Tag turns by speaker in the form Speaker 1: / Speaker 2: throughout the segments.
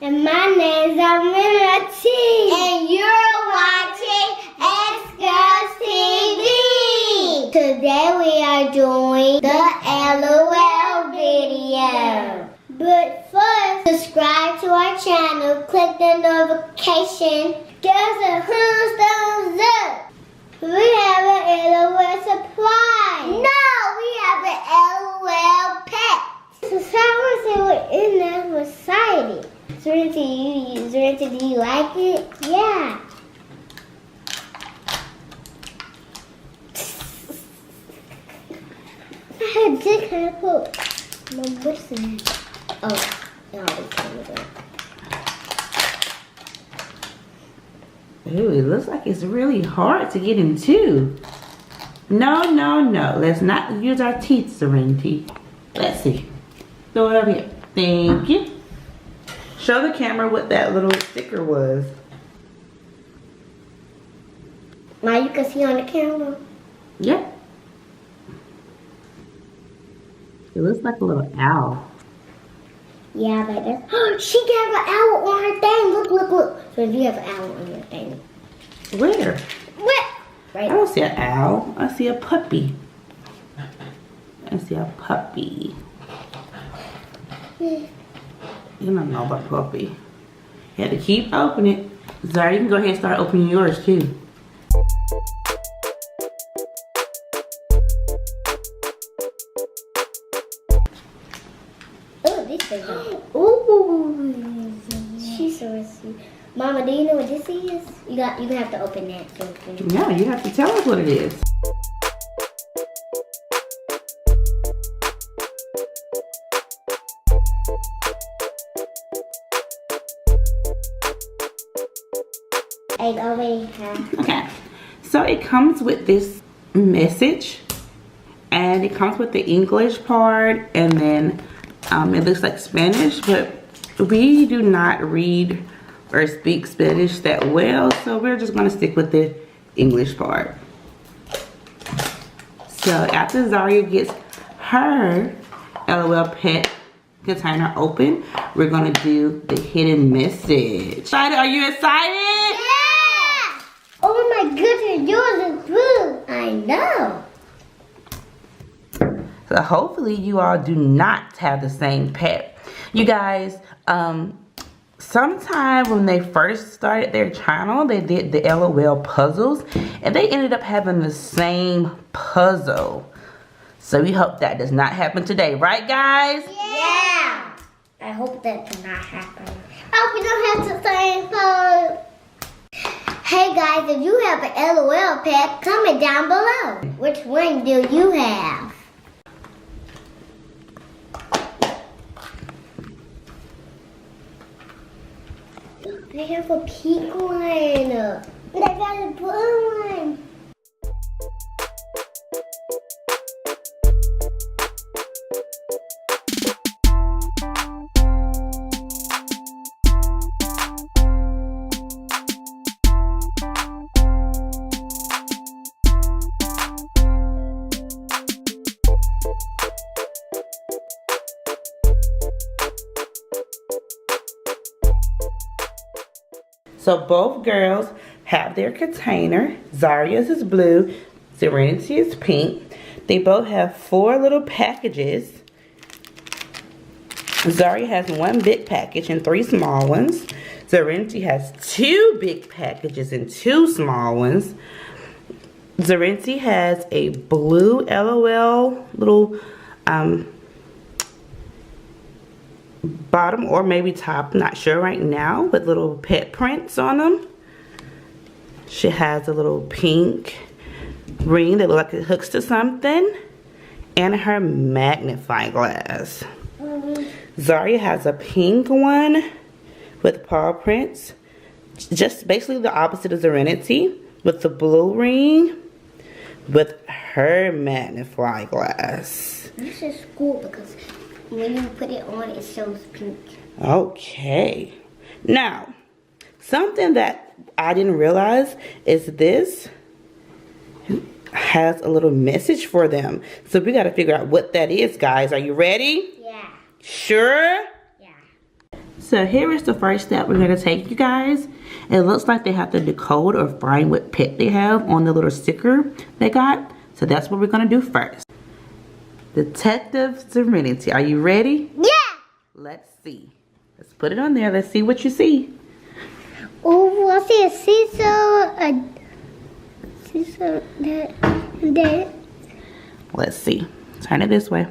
Speaker 1: And my name's Amina T. And you're watching X Girls TV. Today we are doing the LOL video. But first, subscribe to our channel, click the notification, give us a thumbs up. We have an LOL surprise. No, we have an LOL pet. So someone said we're in that society. Serenity, do you like it? Yeah. I had this kind of poop. Mom, what's that? Oh, no, it's kind of good.
Speaker 2: Ooh, it looks like it's really hard to get into. No. Let's not use our teeth, Serenity. Let's see. Throw it over here. Thank you. Show the camera what that little sticker was.
Speaker 1: Now you can see on the camera.
Speaker 2: Yep. It looks like a little owl.
Speaker 1: Yeah, but that's... she got an owl on her thing. Look. So you have an owl on your thing.
Speaker 2: Where?
Speaker 1: What?
Speaker 2: I
Speaker 1: Right.
Speaker 2: don't see an owl. I see a puppy. I see a puppy. You don't know about puppy. You have to keep opening it. Zara, you can go ahead and start opening yours too.
Speaker 1: Oh, this thing. Ooh. She's so sweet. Mama, do you know what this is? You have to open that too.
Speaker 2: Yeah, you have to tell us what it is.
Speaker 1: I already have.
Speaker 2: Okay, so it comes with this message, and it comes with the English part, and then it looks like Spanish, but we do not read or speak Spanish that well, so we're just going to stick with the English part. So after Zaria gets her LOL pet container open, we're going to do the hidden message. Excited? Are you excited?
Speaker 1: Yeah! Oh my goodness, yours is blue. I know.
Speaker 2: So hopefully you all do not have the same pet. You guys, sometime when they first started their channel, they did the LOL puzzles, and they ended up having the same puzzle. So we hope that does not happen today, right guys?
Speaker 1: Yeah! I hope that does not happen. I hope you don't have the same puzzle. Hey guys, if you have an LOL pet, comment down below. Which one do you have? I have a pink one. And I got a blue one.
Speaker 2: So both girls have their container. Zaria's is blue, Serenity is pink. They both have 4 little packages. Zaria has 1 big package and 3 small ones. Serenity has 2 big packages and 2 small ones. Serenity has a blue LOL little bottom or maybe top, not sure right now, with little pet prints on them. She has a little pink ring that looks like it hooks to something, and her magnifying glass. Zaria has a pink one with paw prints, just basically the opposite of Serenity, with the blue ring with her magnifying glass.
Speaker 1: This is cool because when you put it on, it shows pink.
Speaker 2: Okay. Now, something that I didn't realize is this has a little message for them. So we got to figure out what that is, guys. Are you ready?
Speaker 1: Yeah.
Speaker 2: Sure?
Speaker 1: Yeah.
Speaker 2: So here is the first step we're going to take, you guys. It looks like they have to decode or find what pet they have on the little sticker they got. So that's what we're going to do first. Detective Serenity, are you ready?
Speaker 1: Yeah.
Speaker 2: Let's see. Let's put it on there. Let's see what you see.
Speaker 1: Oh, I see a seesaw, that.
Speaker 2: Let's see. Turn it this way.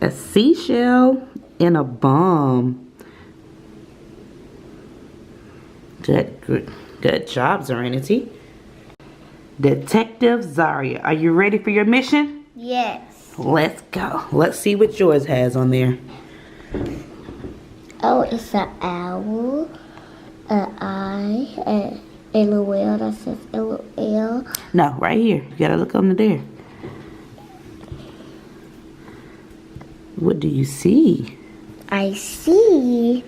Speaker 2: A seashell and a bomb. Good job, Serenity. Detective Zaria, are you ready for your mission?
Speaker 1: Yes.
Speaker 2: Let's go. Let's see what yours has on there.
Speaker 1: Oh, it's an owl, an eye, a LOL that says LOL.
Speaker 2: No, right here. You gotta look under there. What do you see?
Speaker 1: I see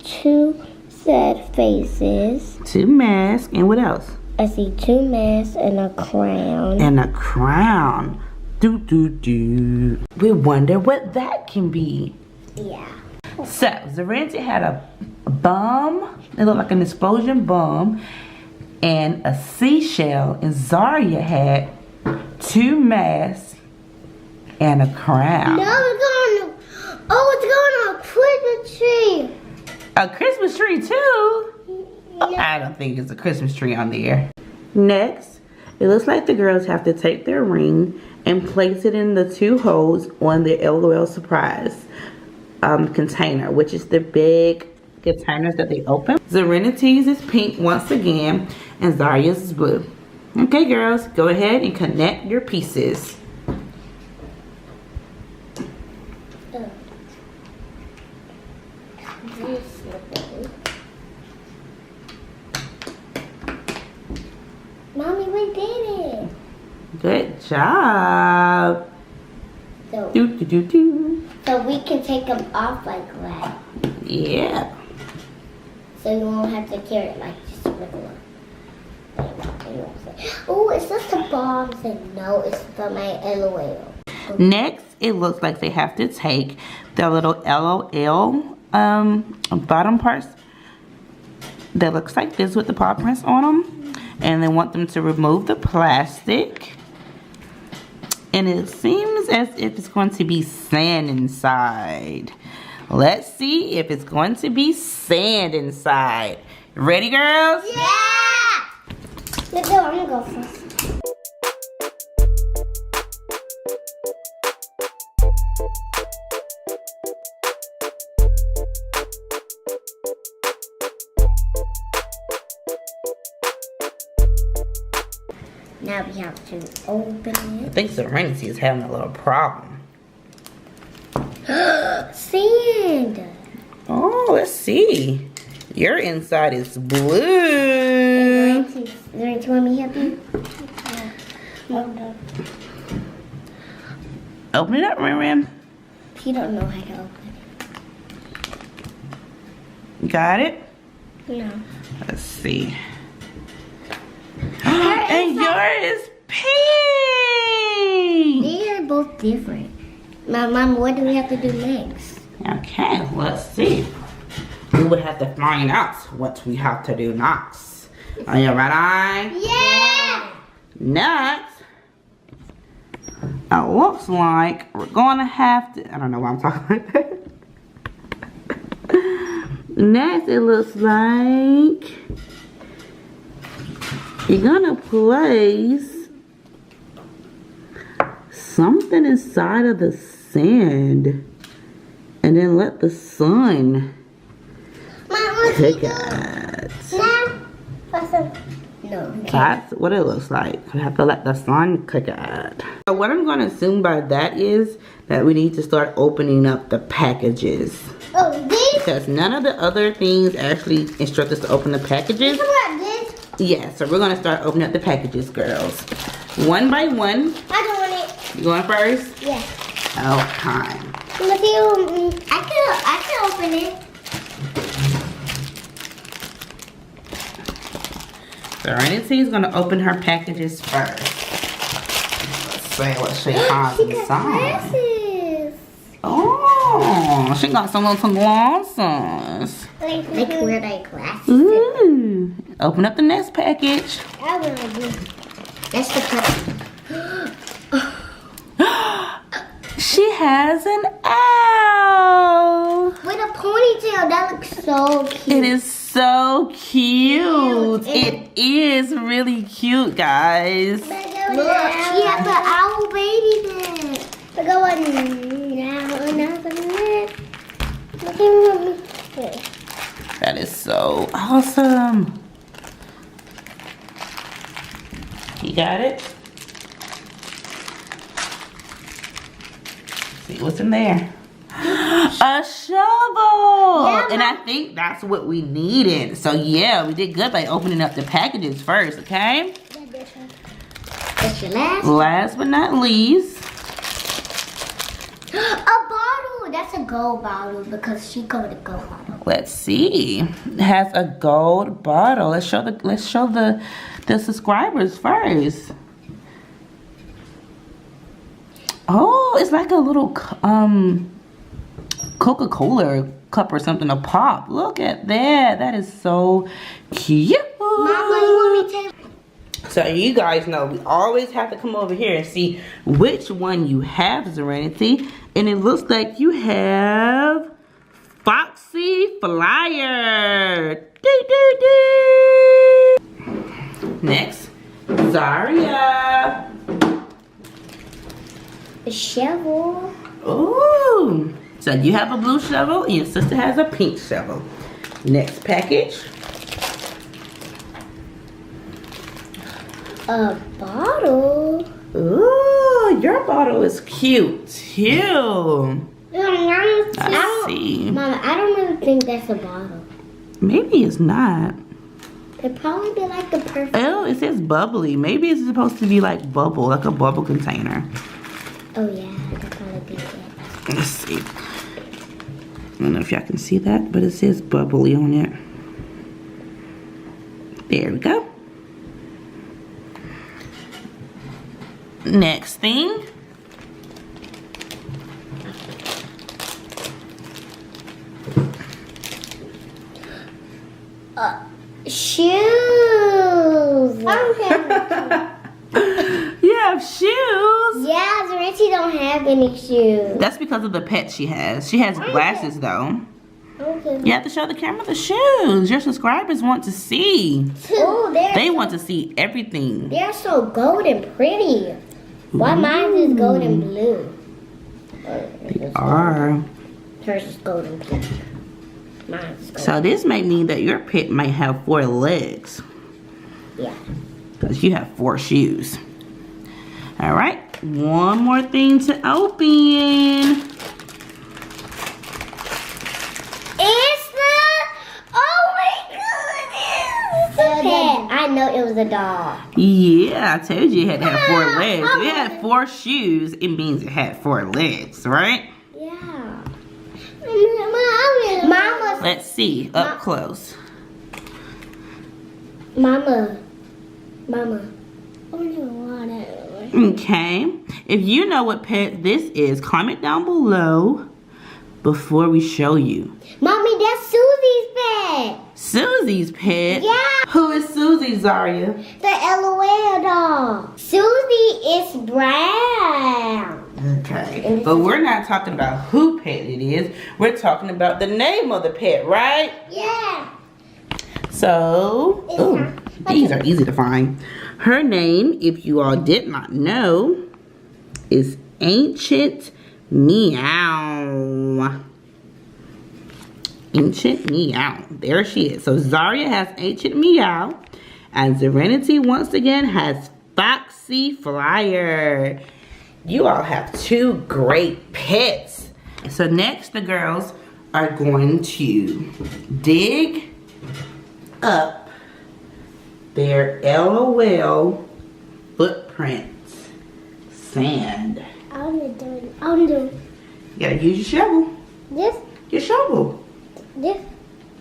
Speaker 1: two sad faces.
Speaker 2: Two masks and what else?
Speaker 1: I see two masks and a crown.
Speaker 2: And a crown. Do. We wonder what that can be.
Speaker 1: Yeah.
Speaker 2: So, Serenity had a bomb. It looked like an explosion bomb. And a seashell. And Zaria had two masks and a crown.
Speaker 1: No, it's going on a Christmas tree.
Speaker 2: A Christmas tree too?
Speaker 1: Yeah.
Speaker 2: I don't think it's a Christmas tree on there. Next, it looks like the girls have to take their ring and place it in the two holes on the LOL surprise container, which is the big containers that they open. Serenity's is pink once again, and Zaria's is blue. Okay, girls, go ahead and connect your pieces.
Speaker 1: Mommy, we did it.
Speaker 2: Good job.
Speaker 1: So we can take them off like that.
Speaker 2: Yeah.
Speaker 1: So you won't have to carry it like just a regular. Oh, is this the bombs? And no, it's for my LOL.
Speaker 2: Next, it looks like they have to take the little LOL bottom parts that looks like this with the paw prints on them, and they want them to remove the plastic. And it seems as if it's going to be sand inside. Let's see if it's going to be sand inside. Ready, girls?
Speaker 1: Yeah! Let's go. I'm gonna go first. Now we have to open
Speaker 2: I
Speaker 1: it.
Speaker 2: think Serenity is having a little problem.
Speaker 1: Sand!
Speaker 2: Oh, let's see. Your inside is blue.
Speaker 1: Do you want me to help you? No.
Speaker 2: Open it up, Ram.
Speaker 1: You don't know how to open
Speaker 2: Got it?
Speaker 1: it. No.
Speaker 2: Let's see. And yours is pink.
Speaker 1: They are both different. Mom, what do we have to do next?
Speaker 2: Okay, let's see. We would have to find out what we have to do next. Are you ready?
Speaker 1: Yeah!
Speaker 2: Next, it looks like we're going to have to, I don't know why I'm talking like that. Next, it looks like you're going to place something inside of the sand and then let the sun cook it.
Speaker 1: No.
Speaker 2: That's what it looks like. We have to let the sun cook it. So what I'm going to assume by that is that we need to start opening up the packages.
Speaker 1: Oh, this?
Speaker 2: Because none of the other things actually instruct us to open the packages.
Speaker 1: What about this?
Speaker 2: Yeah, so we're going to start opening up the packages, girls. One by one.
Speaker 1: I doing it.
Speaker 2: You going first?
Speaker 1: Yeah.
Speaker 2: Okay.
Speaker 1: I can open it.
Speaker 2: Serenity is gonna open her packages first. Let's see what she has inside. Oh, she got some little glasses.
Speaker 1: Like wear like glasses.
Speaker 2: Ooh. Open up the next package.
Speaker 1: I want to do. That's the part.
Speaker 2: She has an owl.
Speaker 1: With a ponytail. That looks so cute.
Speaker 2: It is so cute. It is really cute, guys.
Speaker 1: Look, she has the owl baby there. Look at one now, another minute. Look at me.
Speaker 2: That is so awesome. You got it? See what's in there. A shovel!
Speaker 1: Yeah,
Speaker 2: and I think that's what we needed. So yeah, we did good by opening up the packages first, okay?
Speaker 1: That's your last.
Speaker 2: Last but not least.
Speaker 1: A bottle. That's a gold bottle because she got a gold bottle.
Speaker 2: Let's see. It has a gold bottle. Let's show the subscribers first. Oh, it's like a little Coca-Cola cup or something, a pop. Look at that. That is so cute.
Speaker 1: Mama, you want me to?
Speaker 2: So you guys know we always have to come over here and see which one you have, Serenity. And it looks like you have Foxy Flyer. Doo, doo, doo. Next, Zaria.
Speaker 1: A shovel.
Speaker 2: Ooh. So you have a blue shovel and your sister has a pink shovel. Next package.
Speaker 1: A bottle.
Speaker 2: Ooh, your bottle is cute too. Let's see.
Speaker 1: Mama, I don't really think that's a bottle.
Speaker 2: Maybe it's not.
Speaker 1: It'd probably be like the perfect.
Speaker 2: Oh, it says bubbly. Maybe it's supposed to be like bubble, like a bubble container.
Speaker 1: Oh yeah, that'd probably be it.
Speaker 2: Let's see. I don't know if y'all can see that, but it says bubbly on it. There we go. Next thing.
Speaker 1: Shoes.
Speaker 2: You have shoes.
Speaker 1: Yeah, Serenity don't have any shoes.
Speaker 2: That's because of the pet she has. She has glasses though.
Speaker 1: Okay.
Speaker 2: You have to show the camera the shoes. Your subscribers want to see.
Speaker 1: Oh,
Speaker 2: They want to see everything.
Speaker 1: they're so golden pretty. Why mine is golden blue?
Speaker 2: They are.
Speaker 1: Hers is golden pink. Mine's golden.
Speaker 2: So this may mean that your pet might have 4 legs.
Speaker 1: Yeah.
Speaker 2: Because you have 4 shoes. Alright. One more thing to open.
Speaker 1: It's the, oh my goodness, I know it was a dog.
Speaker 2: Yeah, I told you it had to have 4 legs. If it had 4 shoes, it means it had 4 legs, right?
Speaker 1: Yeah. Mama.
Speaker 2: Let's see up close.
Speaker 1: Mama. Oh, no water.
Speaker 2: Okay. If you know what pet this is, comment down below before we show you.
Speaker 1: Mommy, that's Susie's pet.
Speaker 2: Susie's pet?
Speaker 1: Yeah.
Speaker 2: Who is Susie, Zaria?
Speaker 1: The LOL dog. Susie is brown.
Speaker 2: Okay. But we're not talking about who pet it is. We're talking about the name of the pet, right?
Speaker 1: Yeah.
Speaker 2: So, ooh, these are easy to find. Her name, if you all did not know, is Ancient Meow. Ancient Meow. There she is. So Zaria has Ancient Meow. And Serenity once again has Foxy Flyer. You all have 2 great pets. So next the girls are going to dig up their LOL footprints. Sand.
Speaker 1: I'm doing.
Speaker 2: You gotta use your shovel.
Speaker 1: This.
Speaker 2: Your shovel.
Speaker 1: This.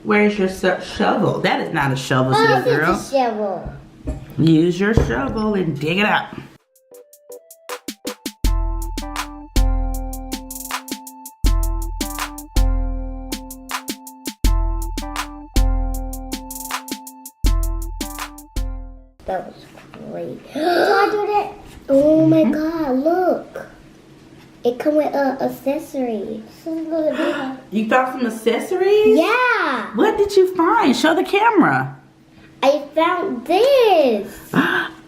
Speaker 2: Where's your shovel? That is not a shovel, little girl.
Speaker 1: It's a shovel.
Speaker 2: Use your shovel and dig it out.
Speaker 1: That was great. So I do that. Oh my God! Look, it come with accessories.
Speaker 2: You found some accessories?
Speaker 1: Yeah.
Speaker 2: What did you find? Show the camera.
Speaker 1: I found this.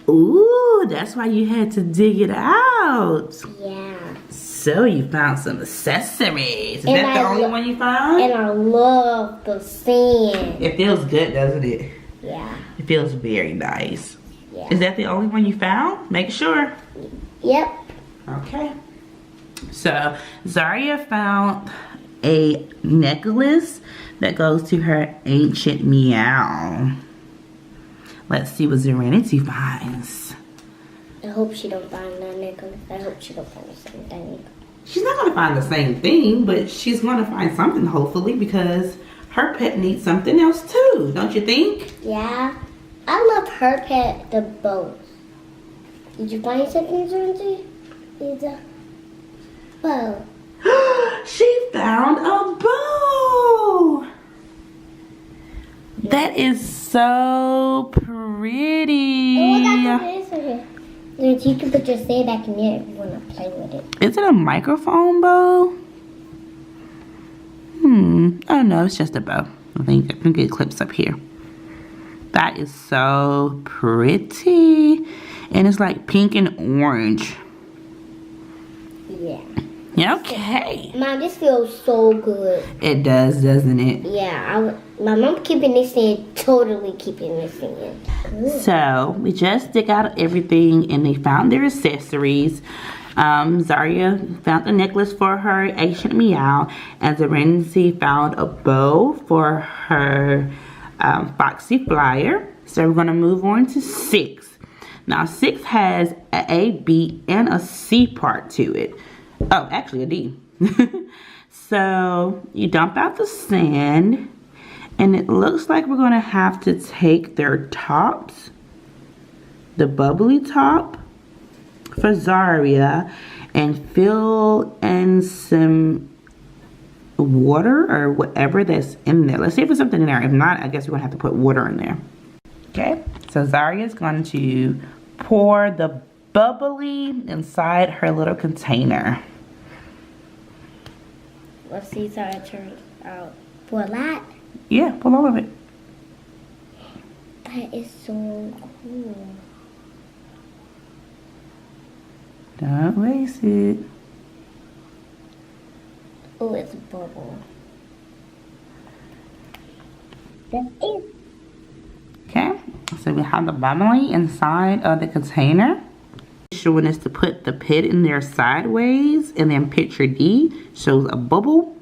Speaker 2: Ooh, that's why you had to dig it out.
Speaker 1: Yeah.
Speaker 2: So you found some accessories. Is that the only one you found?
Speaker 1: And I love the sand.
Speaker 2: It feels good, doesn't it?
Speaker 1: Yeah.
Speaker 2: It feels very nice.
Speaker 1: Yeah.
Speaker 2: Is that the only one you found? Make sure.
Speaker 1: Yep.
Speaker 2: Okay. So Zaria found a necklace that goes to her ancient meow. Let's see what Serenity finds.
Speaker 1: I hope she don't find that necklace. I hope she don't find the same thing.
Speaker 2: She's not going to find the same thing, but she's going to find something, hopefully, because her pet needs something else too, don't you think?
Speaker 1: Yeah. I love her pet the most. Did you find something, Serenity? It's a bow.
Speaker 2: She found a bow. That is so pretty.
Speaker 1: Oh, I got this right here. You can put your sand back in there if you want to play with it.
Speaker 2: Is it a microphone bow? Oh no, it's just a bow. I think I can get clips up here. That is so pretty. And it's like pink and orange.
Speaker 1: Yeah.
Speaker 2: Okay.
Speaker 1: Mom, this feels so good.
Speaker 2: It does, doesn't it?
Speaker 1: Yeah, my mom keeping this in, totally keeping this in.
Speaker 2: So we just dig out everything and they found their accessories. Zaria found the necklace for her ancient meow, and Serenity found a bow for her foxy flyer. So we're gonna move on to 6. Now 6 has an A, B, and a C part to it. Oh, actually a D. So you dump out the sand, and it looks like we're gonna have to take their tops, the bubbly top for Zaria, and fill in some water or whatever that's in there. Let's see if there's something in there. If not, I guess we're gonna have to put water in there. Okay, so Zaria is going to pour the bubbly inside her little container.
Speaker 1: Let's see how it turns out. For that?
Speaker 2: Yeah, pull all of it.
Speaker 1: That is so cool.
Speaker 2: Don't waste it.
Speaker 1: Oh, it's a bubble. That's it.
Speaker 2: Okay, so we have the bubbly inside of the container. Showing us to put the pit in there sideways, and then picture D shows a bubble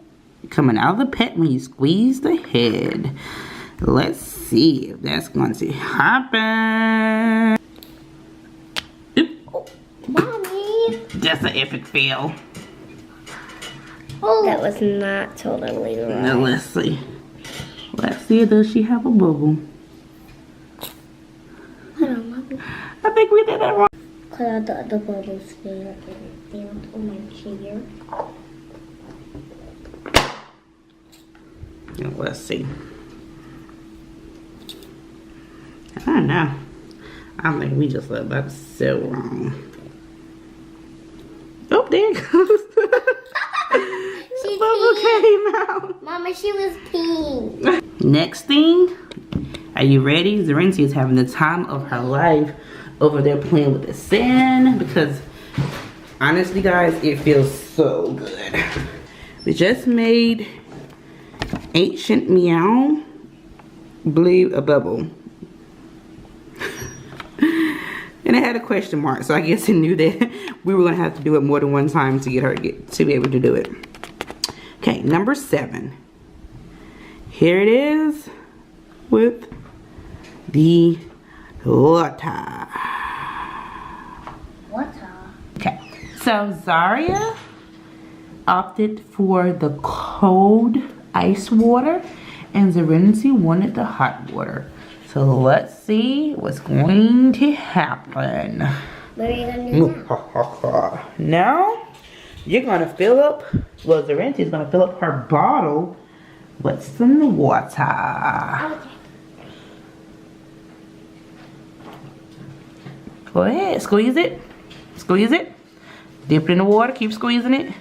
Speaker 2: coming out of the pit when you squeeze the head. Let's see if that's going to happen. Oop.
Speaker 1: Mommy!
Speaker 2: That's an epic fail.
Speaker 1: Oh, that was not totally right.
Speaker 2: Now let's see. Let's see, does she have a bubble?
Speaker 1: Hold on, Mommy.
Speaker 2: I think we did that wrong.
Speaker 1: Cause the bubbles fell and on my chair.
Speaker 2: Let's see. I don't know. I think we just let that so wrong. Oh, there it goes.
Speaker 1: She
Speaker 2: Bubble came out.
Speaker 1: Mama, she was pink.
Speaker 2: Next thing, are you ready? Serenity is having the time of her life over there playing with the sand, because honestly guys, it feels so good. We just made ancient meow bleed a bubble. And it had a question mark, so I guess it knew that we were gonna have to do it more than one time to get her to be able to do it. Okay, number 7. Here it is with the water. Okay, so Zaria opted for the cold ice water, and Serenity wanted the hot water. So let's see what's going to happen.
Speaker 1: What are you gonna do now?
Speaker 2: Now, you're gonna fill up, well, Zarenti's gonna fill up her bottle with some water.
Speaker 1: Okay.
Speaker 2: Go ahead, squeeze it. Squeeze it. Dip it in the water, keep squeezing it.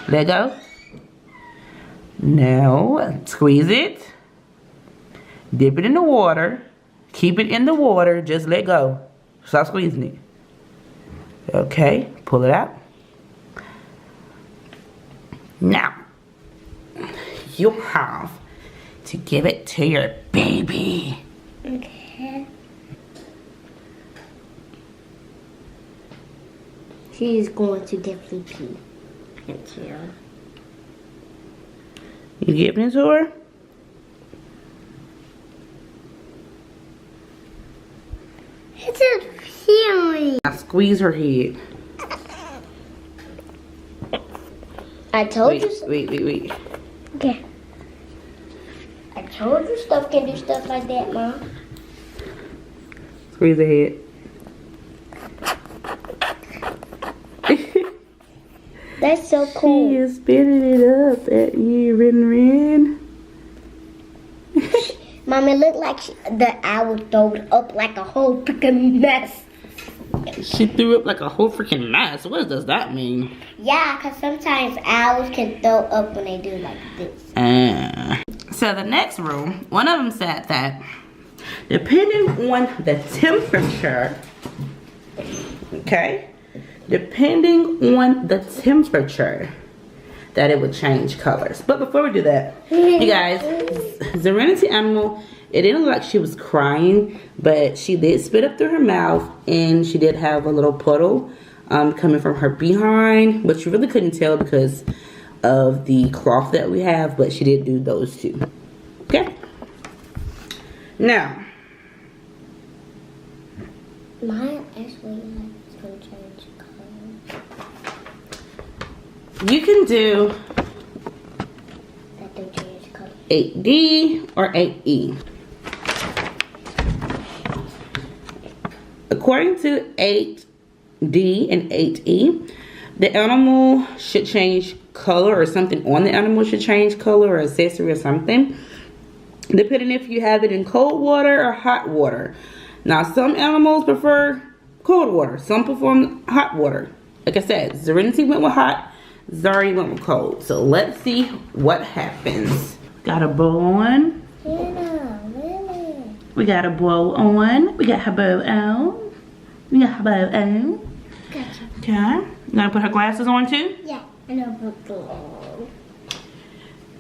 Speaker 2: Let go. Now, squeeze it. Dip it in the water. Keep it in the water, just let go. Stop squeezing it. Okay, pull it out. Now, you have to give it to your baby.
Speaker 1: Okay. She's going to definitely pee. Thank you.
Speaker 2: You giving it to her?
Speaker 1: It's a feeling.
Speaker 2: Now squeeze her head.
Speaker 1: I told you so.
Speaker 2: Wait.
Speaker 1: Okay. I told you stuff can do stuff like that, Mom.
Speaker 2: Squeeze her head.
Speaker 1: That's so
Speaker 2: She
Speaker 1: cool.
Speaker 2: is spitting it up at you, Rin.
Speaker 1: Mom, it looked like the owl threw it up like a whole freaking mess.
Speaker 2: She threw up like a whole freaking mess. What does that mean?
Speaker 1: Yeah, because sometimes owls can throw up when they do like this.
Speaker 2: So the next rule, one of them said that depending on the temperature, okay, depending on the temperature, that it would change colors. But before we do that, you guys, Serenity animal, it didn't look like she was crying, but she did spit up through her mouth, and she did have a little puddle coming from her behind, but you really couldn't tell because of the cloth that we have, but she did do those two. Okay? Now,
Speaker 1: Mine actually is going to change color.
Speaker 2: you can do
Speaker 1: That don't change color.
Speaker 2: 8D or 8E. According to 8D and 8E, the animal should change color, or something on the animal should change color, or accessory or something, depending if you have it in cold water or hot water. Now, some animals prefer cold water, some prefer hot water. Like I said, Serenity went with hot, Zari went with cold. So let's see what happens. Got a bow on.
Speaker 1: Really?
Speaker 2: We got a bow on. We got her bow on. We got her bow on.
Speaker 1: Gotcha.
Speaker 2: Okay. You gonna put her glasses on too?
Speaker 1: Yeah, I know about the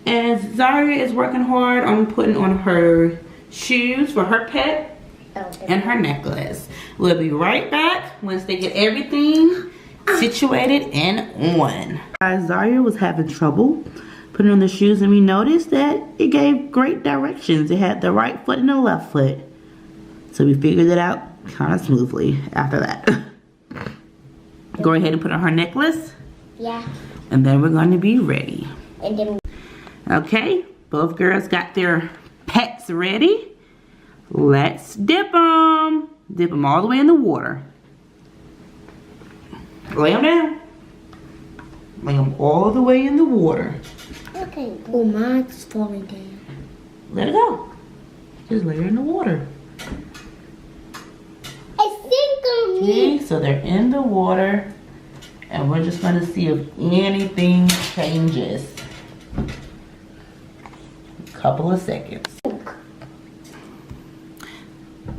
Speaker 2: And Zaria is working hard on putting on her shoes for her pet and her necklace. We'll be right back once they get everything situated and on. Guys, Zaria was having trouble putting on the shoes, and we noticed that it gave great directions. It had the right foot and the left foot. So we figured it out kind of smoothly after that. Go ahead and put on her necklace.
Speaker 1: Yeah.
Speaker 2: And then we're going to be ready.
Speaker 1: And then
Speaker 2: Okay, both girls got their pets ready. Let's dip them. Dip them all the way in the water. Lay them down. Lay them all the way in the water.
Speaker 1: okay. Oh, mine's falling down.
Speaker 2: Let it go. Just lay her in the water.
Speaker 1: I think
Speaker 2: See, so they're in the water. And we're just going to see if anything changes. Couple of seconds.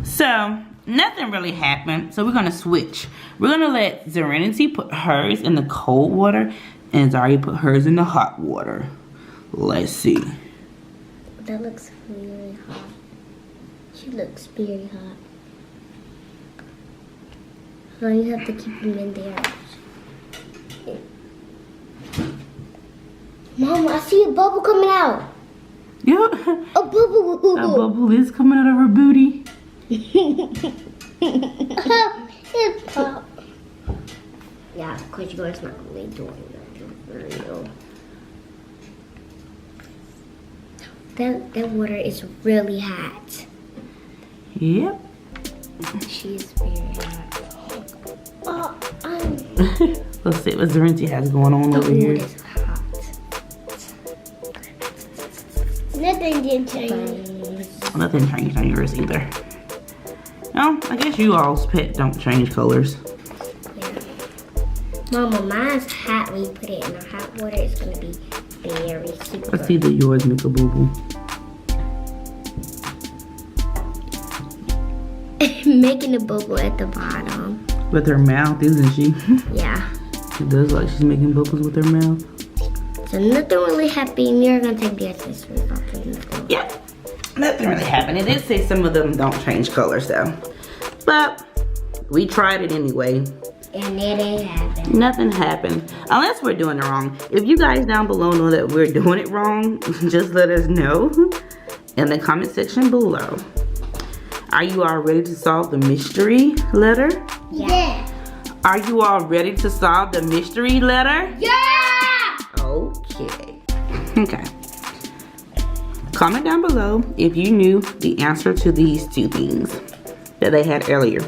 Speaker 2: So nothing really happened, so we're gonna switch. We're gonna let Serenity put hers in the cold water and Zari put hers in the hot water. Let's see.
Speaker 1: that looks really hot. She looks very hot. So you have to keep them in there. Mom, I see a bubble coming out.
Speaker 2: Yeah,
Speaker 1: A bubble.
Speaker 2: a bubble is coming out of her booty.
Speaker 1: It popped. Yeah, of course you guys not really doing that for real. That water is really hot.
Speaker 2: Yep.
Speaker 1: She's very hot. Oh,
Speaker 2: Let's see what Zarinti has going on over here.
Speaker 1: It's hot. Nothing did change.
Speaker 2: Nothing changed on yours either. No, I guess you all's pet don't change colors.
Speaker 1: Yeah. Mama, mine's hot. When you put it in the hot water, it's gonna be very super.
Speaker 2: Let's see the yours make a boo boo.
Speaker 1: Making a bubble at the bottom.
Speaker 2: With her mouth, isn't she?
Speaker 1: Yeah.
Speaker 2: She does like she's making bubbles with her mouth.
Speaker 1: So nothing really happened. You're gonna take the accessories off.
Speaker 2: Yep. Nothing really happened. It did say some of them don't change colors though. But we tried it anyway.
Speaker 1: And it didn't happen.
Speaker 2: Nothing happened. Unless we're doing it wrong. If you guys down below know that we're doing it wrong, just let us know in the comment section below. Are you all ready to solve the mystery letter?
Speaker 1: Yeah.
Speaker 2: Are you all ready to solve the mystery letter?
Speaker 1: Yeah!
Speaker 2: Okay. Okay. Comment down below if you knew the answer to these two things that they had earlier.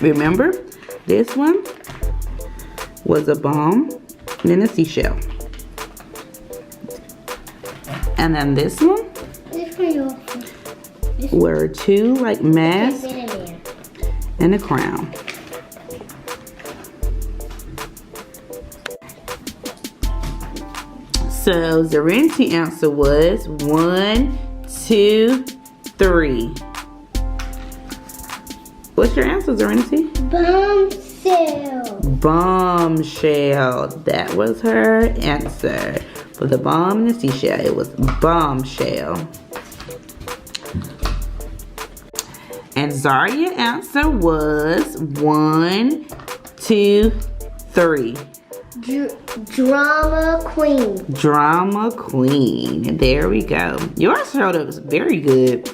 Speaker 2: Remember, this one was a bomb and then a seashell. And then this one were two like masks and a crown. So Zarinti's answer was 1, 2, 3. What's your answer, Zarinti?
Speaker 1: Bombshell.
Speaker 2: Bombshell. That was her answer. For the bomb and the seashell, it was bombshell. And Zaria's answer was 1, 2, 3.
Speaker 1: Drama queen.
Speaker 2: Drama queen. There we go. Yours showed up very good.